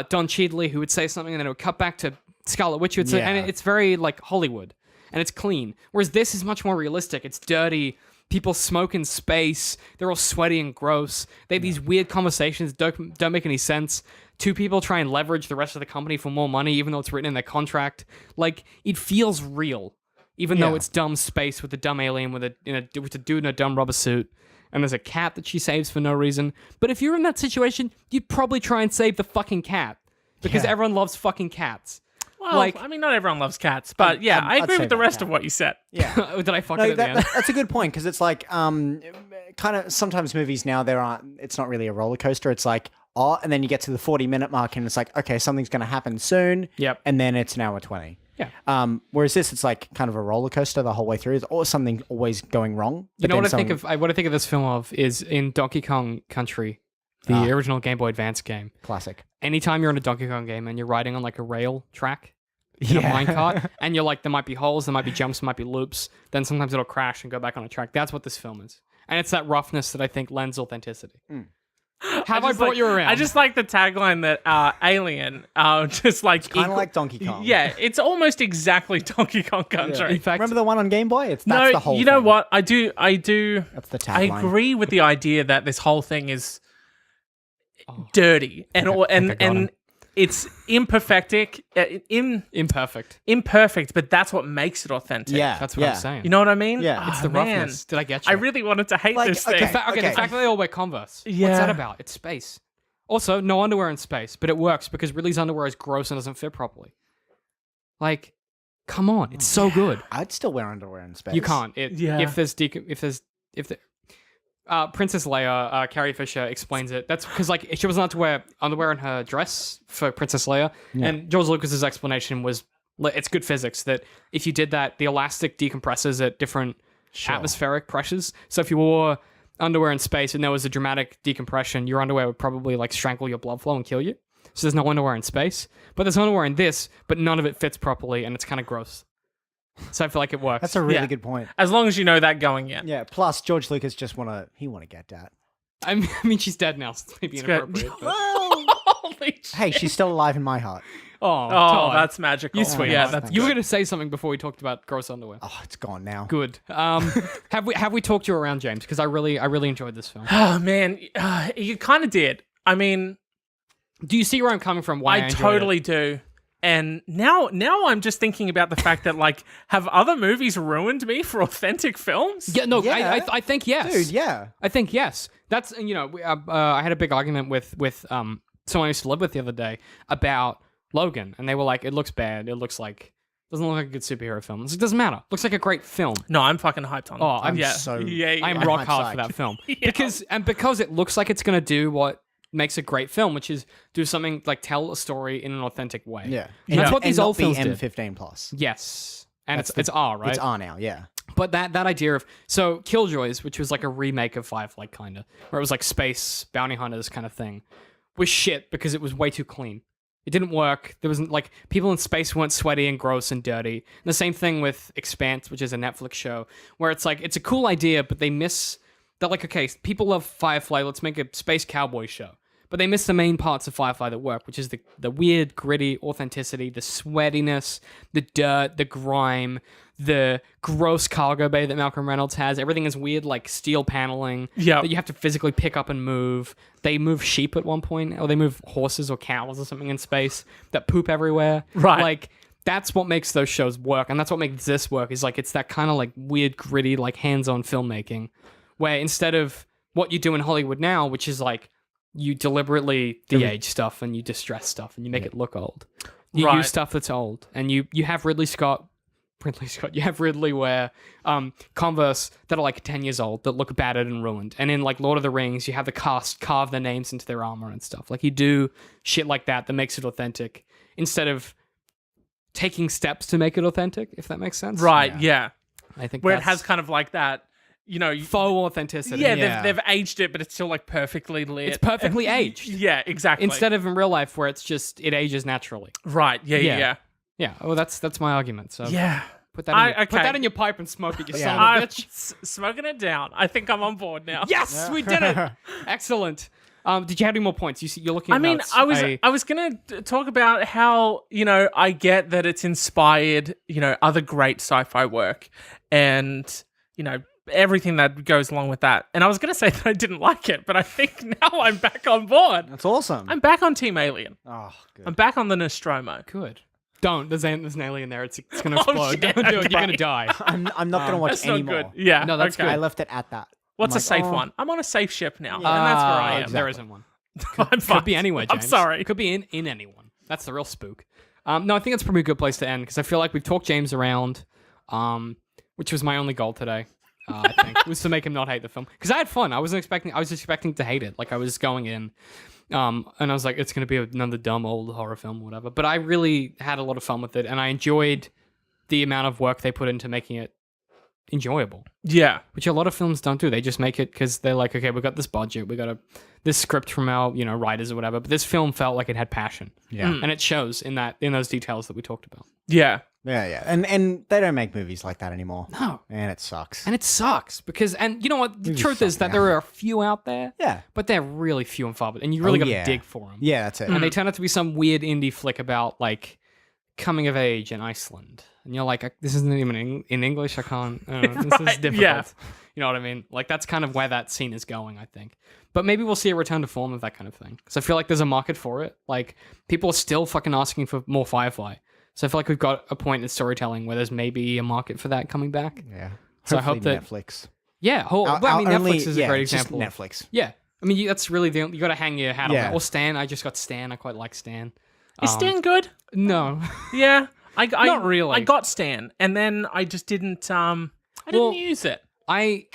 Don Cheadle, who would say something, and then it would cut back to Scarlet Witch, who would say, Yeah. and it's very like Hollywood, and it's clean. Whereas this is much more realistic. It's dirty. People smoke in space. They're all sweaty and gross. They have these weird conversations that don't make any sense. Two people try and leverage the rest of the company for more money, even though it's written in their contract. Like, it feels real, even though Yeah. it's dumb space with a dumb alien with a dude in a dumb rubber suit. And there's a cat that she saves for no reason. But if you're in that situation, you'd probably try and save the fucking cat. Because Yeah. everyone loves fucking cats. well, like- I mean, not everyone loves cats, but yeah, I I'd agree say with the that, rest yeah. of what you said. Yeah. Did I fuck No, it at the end? that's a good point because it's like kind of sometimes movies now it's not really a roller coaster. It's like oh, and then you get to the 40-minute mark and it's like, okay, something's going to happen soon. Yep. And then it's an hour 20. Yeah. Whereas this, it's like kind of a roller coaster the whole way through, or something always going wrong. You know what I think of? What I think of this film of is in Donkey Kong Country, the original Game Boy Advance game. Classic. Anytime you're in a Donkey Kong game and you're riding on like a rail track in a minecart, and you're like, there might be holes, there might be jumps, there might be loops, then sometimes it'll crash and go back on a track. That's what this film is. And it's that roughness that I think lends authenticity. Have I brought you around? I just like the tagline that Alien, just like Kind of like Donkey Kong. Yeah, it's almost exactly Donkey Kong Country. In fact, Remember the one on Game Boy? That's the whole you know thing. what? I do. That's the I tagline. agree with the idea that this whole thing is dirty and it's imperfect, but that's what makes it authentic. Yeah. that's what I'm saying. You know what I mean? Yeah. It's the man. roughness. Did I get you? I really wanted to hate Like, this thing. okay. The fact that they all wear Converse. Yeah. What's that about? It's space. Also, no underwear in space, but it works because Ridley's underwear is gross and doesn't fit properly. Like, come on, it's so good. I'd still wear underwear in space. You can't. Yeah. If the Princess Leia, Carrie Fisher explains it. That's because like she wasn't allowed to wear underwear in her dress for Princess Leia, and George Lucas's explanation was it's good physics that if you did that, the elastic decompresses at different atmospheric pressures. So if you wore underwear in space and there was a dramatic decompression, your underwear would probably like strangle your blood flow and kill you. So there's no underwear in space, but there's underwear in this, but none of it fits properly, and it's kind of gross. So I feel like it works. That's a really Yeah. good point. As long as you know that going in. Yeah. Plus, George Lucas just want to get that. I mean, she's dead now, so it's maybe good. inappropriate. But... Holy shit. Hey, she's still alive in my heart. Oh, Oh, Todd. that's magical. You sweet. Yeah, nice. that's You were going to say something before we talked about gross underwear. Oh, it's gone now. Good. Have we talked you around, James? Because I really enjoyed this film. Oh man, you kind of did. I mean, Do you see where I'm coming from? Why I I enjoyed totally it? do. And now I'm just thinking about the fact that like, have other movies ruined me for authentic films? Yeah, no, Yeah. I think yes, Dude, yeah. I think yes. That's I had a big argument with someone I used to live with the other day about Logan, and they were like, it looks bad. It looks like doesn't look like a good superhero film. It's like, it doesn't matter. Looks like a great film. No, I'm fucking hyped on. Oh, it. I'm yeah. so- yeah. I'm I'm rock hyped hard psyched. for that film because it looks like it's gonna do what makes a great film, which is do something like tell a story in an authentic way. Yeah. And that's what and these not old be films did. M15 plus. Yes, and That's it's R, right? It's R now, yeah. But that idea of so Killjoys, which was like a remake of Firefly, kind of, where it was like space bounty hunters kind of thing, was shit because it was way too clean. It didn't work. There wasn't like people in space weren't sweaty and gross and dirty. And the same thing with Expanse, which is a Netflix show, where it's like it's a cool idea, but they miss. They're like, okay, people love Firefly. Let's make a space cowboy show. But they miss the main parts of Firefly that work, which is the weird, gritty authenticity, the sweatiness, the dirt, the grime, the gross cargo bay that Malcolm Reynolds has. Everything is weird, like steel paneling Yep. that you have to physically pick up and move. They move sheep at one point, or they move horses or cows or something in space that poop everywhere. Right. Like, that's what makes those shows work, and that's what makes this work, is like it's that kind of like weird, gritty, like hands-on filmmaking, where instead of what you do in Hollywood now, which is like, you deliberately de-age stuff and you distress stuff and you make it look old. You Right. use stuff that's old, and you have Ridley Scott, you have Ridley wear Converse that are like 10 years old that look battered and ruined. And in like Lord of the Rings, you have the cast carve their names into their armor and stuff. Like you do shit like that makes it authentic instead of taking steps to make it authentic, if that makes sense. Right. Yeah. I think Where it that's has kind of like that, you know. faux authenticity. Yeah, Yeah. They've aged it, but it's still like perfectly lit. It's perfectly aged. Yeah, exactly. Instead of in real life where it's just it ages naturally. right. Yeah. Yeah. Yeah. Yeah. Oh, that's my argument. So Yeah. put that in your, put okay. that in your pipe and smoke it, you Yeah. son I'm of a bitch. smoking it down. I think I'm on board now. Yes, we did it. Excellent. Did you have any more points? You're looking. I At mean, notes. I was gonna talk about how, you know, I get that it's inspired, you know, other great sci-fi work, and you know everything that goes along with that. And I was gonna say that I didn't like it, but I think now I'm back on board. That's awesome. I'm back on Team Alien. oh, good. I'm back on the Nostromo. good. Don't. There's an alien there. It's gonna Oh, explode. shit, Don't do it. You're okay. gonna die. I'm not going to watch That's any not more. good. Yeah. No, that's okay. good. I left it at that. What's I'm a safe like, oh. one? I'm on a safe ship now, and that's where I am. exactly. There isn't one. I'm fine. Could be anywhere, I'm James. sorry. Could be in anyone. That's the real spook. No, I think it's probably a good place to end because I feel like we've talked James around, which was my only goal today. I think was to make him not hate the film, because I had fun. I was expecting to hate it. Like, I was going in, and I was like, it's going to be another dumb old horror film, whatever. But I really had a lot of fun with it, and I enjoyed the amount of work they put into making it enjoyable, Yeah. which a lot of films don't do. They just make it because they're like, okay, we got this budget, we got this script from our writers or whatever. But this film felt like it had passion, Yeah. and it shows in those details that we talked about. Yeah. Yeah. And they don't make movies like that anymore. No. And it sucks. And it sucks because, and you know what? The Movies truth is suck that now. there are a few out there, Yeah. but they're really few and far between, and you really got to yeah. dig for them. Yeah, that's it. And they turn out to be some weird indie flick about like coming of age in Iceland, and you're like, this isn't even in English. I can't. This is Right, difficult. yeah. You know what I mean? Like, that's kind of where that scene is going, I think. But maybe we'll see a return to form of that kind of thing, because I feel like there's a market for it. Like, people are still fucking asking for more Firefly. So I feel like we've got a point in storytelling where there's maybe a market for that coming back. Yeah. So I hope Hopefully that- Netflix. Yeah. Netflix is a great example. Netflix. Yeah. I mean, that's really you got to hang your hat on Yeah. that. Or Stan. I just got Stan. I quite like Stan. Is Stan good? No. Yeah. Not really. I got Stan, and then I just didn't. I didn't Well, use it. We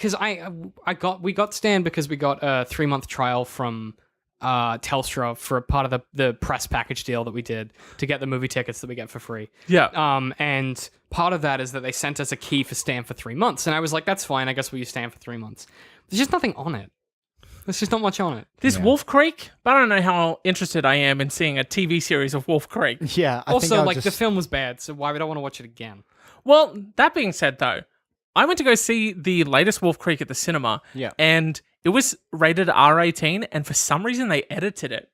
got Stan because we got a 3-month trial from Telstra for a part of the press package deal that we did to get the movie tickets that we get for free. Yeah. And part of that is that they sent us a key for Stan for 3 months, and I was like, that's fine. I guess we'll use Stan for 3 months. There's just nothing on it. There's just not much on it. This Wolf Creek, but I don't know how interested I am in seeing a TV series of Wolf Creek. Yeah. I think Also, I'll like, the just- film was bad, so why would I want to watch it again? Well, that being said, though, I went to go see the latest Wolf Creek at the cinema, Yeah. and it was rated R18, and for some reason they edited it.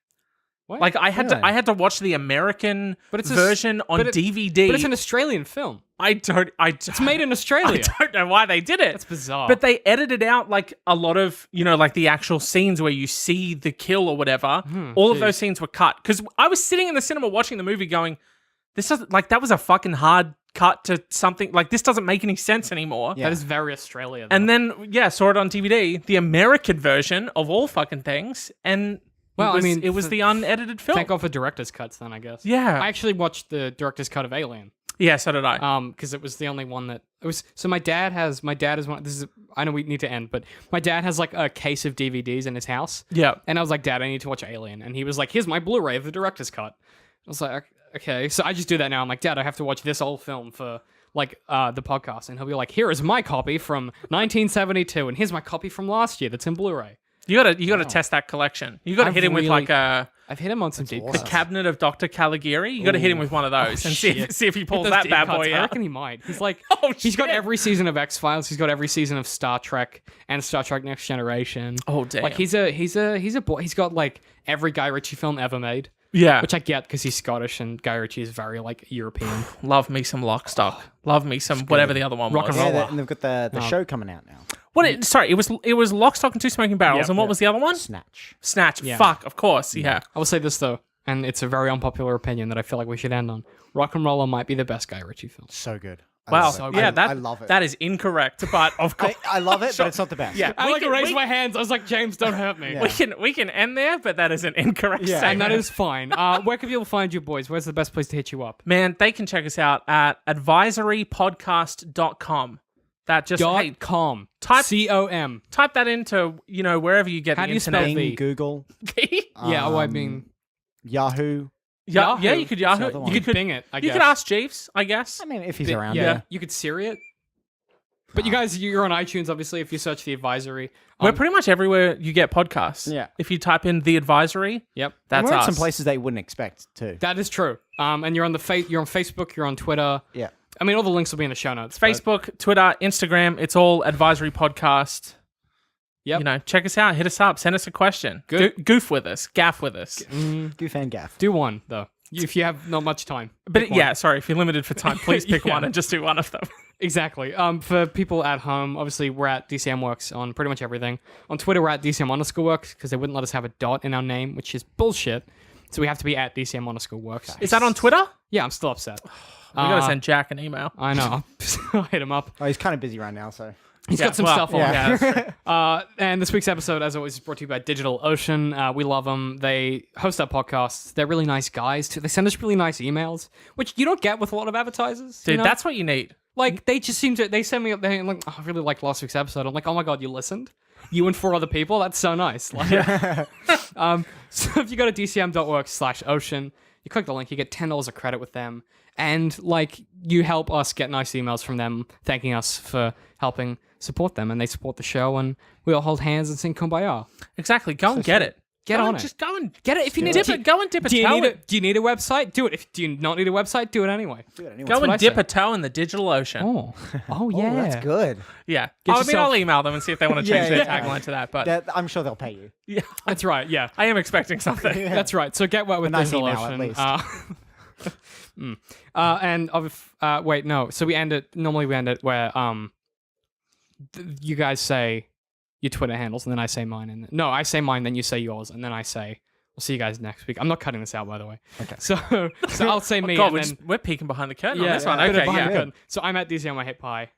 What? Like I had Really? I had to watch the American But it's version on but it- DVD. But it's an Australian film. It's made in Australia. I don't know why they did it. That's bizarre. But they edited out like a lot of, like the actual scenes where you see the kill or whatever. All of geez. those scenes were cut. Because I was sitting in the cinema watching the movie going, this doesn't, like, that was a fucking hard cut to something. Like, this doesn't make any sense anymore. Yeah. That is very Australia. Though. And then, saw it on DVD, the American version of all fucking things. And Well, I it was, mean, it was the unedited film. thank God for director's cuts, then I guess. Yeah. I actually watched the director's cut of Alien. Yeah, so did I. Because it was the only one that it was. So my dad is one. This is. I know we need to end, but my dad has like a case of DVDs in his house. Yeah. And I was like, Dad, I need to watch Alien, and he was like, Here's my Blu-ray of the director's cut. I was like, okay. So I just do that now. I'm like, Dad, I have to watch this old film for like the podcast, and he'll be like, Here is my copy from 1972, and here's my copy from last year that's in Blu-ray. You gotta test that collection. You gotta I've hit him with really- like a I've hit him on some deep awesome. cuts. the cabinet of Dr. Caligari. You gotta hit him with one of those and shit. see if he Hit pulls those that deep bad cuts. boy I out. reckon he might. He's like, Oh, he's got shit. every season of X-Files. He's got every season of Star Trek and Star Trek Next Generation. Oh, damn. Like he's a boy. He's got like every Guy Ritchie film ever made, Yeah. which I get because he's Scottish and Guy Ritchie is very like European. Love me some Lockstock. Love me some whatever the other one Rock was. and roll. Yeah, and they've got the show coming out now. Sorry, it was Lock, Stock, and Two Smoking Barrels. Yeah, and what was the other one? Snatch. Snatch. Yeah. Fuck, of course. Yeah. I will say this though, and it's a very unpopular opinion that I feel like we should end on. Rock and Roller might be the best Guy Ritchie film. So good. I Wow. love it. Yeah, I love it. that is incorrect. But of course, I love it, but it's not the best. yeah, I we like can- raise we- my hands. I was like, James, don't hurt me. Yeah. we can end there, but that is an incorrect Yeah. statement. And that is fine. Where can people find you boys? Where's the best place to hit you up? Man, they can check us out at advisorypodcast.com. That just hey, .com. type- C-O-M. type that into wherever you get How the do you spell internet. V? Bing, Google, Yeah, I mean, Yahoo. Yeah, Yahoo. you could What's the Yahoo. other one? You could Bing it, I You guess. could ask Jeeves, I guess. I mean, if he's But, around. yeah, Yeah. you could Siri it. But you guys, you're on iTunes, obviously, if you search The Advisory. We're pretty much everywhere you get podcasts. Yeah. If you type in The Advisory, Yep. that's We're in us. some places they wouldn't expect too. That is true. And you're on you're on Facebook, you're on Twitter. Yeah. I mean, all the links will be in the show notes. but- Facebook, Twitter, Instagram, it's all Advisory Podcast. Yep. Check us out, hit us up, send us a question. Good. Goof with us, gaff with us. Goof and gaff. Do one, though, if you have not much time. But Pick one. yeah, sorry, if you're limited for time, please pick Yeah. one and just do one of them. Exactly. For people at home, obviously, we're at DCM Works on pretty much everything. On Twitter, we're at DCM_Works because they wouldn't let us have a dot in our name, which is bullshit. So we have to be at DCM_Works. Is that on Twitter? Yeah, I'm still upset. We gotta send Jack an email. I know. I'll hit him up. Oh, he's kind of busy right now, so. He's got some well, stuff on. yeah, that's true. And this week's episode, as always, is brought to you by DigitalOcean. We love them. They host our podcasts. They're really nice guys, too. They send us really nice emails, which you don't get with a lot of advertisers. you Dude, know? that's what you need. Like, they just seem to, they send me up there and like, oh, I really like last week's episode. I'm like, oh my God, you listened? You and 4 other people? That's so nice. Like, so if you go to dcm.org/ocean, you click the link, you get $10 of credit with them. And like, you help us get nice emails from them thanking us for helping support them. And they support the show, and we all hold hands and sing Kumbaya. Exactly. Go and get it. Get on it. Just go and Get it if you need dip a it. Go and dip a do you toe. need do you need a website? Do it. Do you not need a website? Do it anyway. Go what I and dip say. a toe in the digital ocean. Oh yeah. Oh, that's good. Yeah. Get I mean, yourself- I'll email them and see if they want to change Yeah, their yeah. tagline to that. But I'm sure they'll pay you. yeah, That's right. Yeah. I am expecting something. That's right. So get wet with nice Digital email, at Ocean. least. And wait, no. So we end it. Normally we end it where you guys say your Twitter handles, and then I say mine, and no, I say mine, then you say yours, and then I say, "We'll see you guys next week." I'm not cutting this out, by the way. Okay. So I'll say me, God, and then we're peeking behind the curtain yeah, on this one. bit of Okay, behind the yeah. curtain. So I'm at DCM, I hit pie,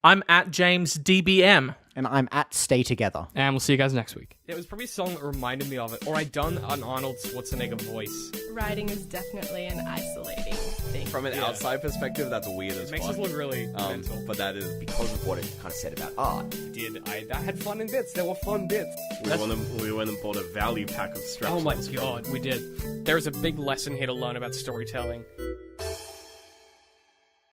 I'm at James DBM. And I'm at Stay Together. and we'll see you guys next week. It was probably a song that reminded me of it, or I'd done an Arnold Schwarzenegger voice. Writing is definitely an isolating thing. From an outside perspective, that's weird as It makes fuck. us look really mental. But that is because of what it kind of said about art. I had fun in bits. There were fun bits. We went and bought a value pack of Strepsils. Oh my God, we did. There's a big lesson here to learn about storytelling.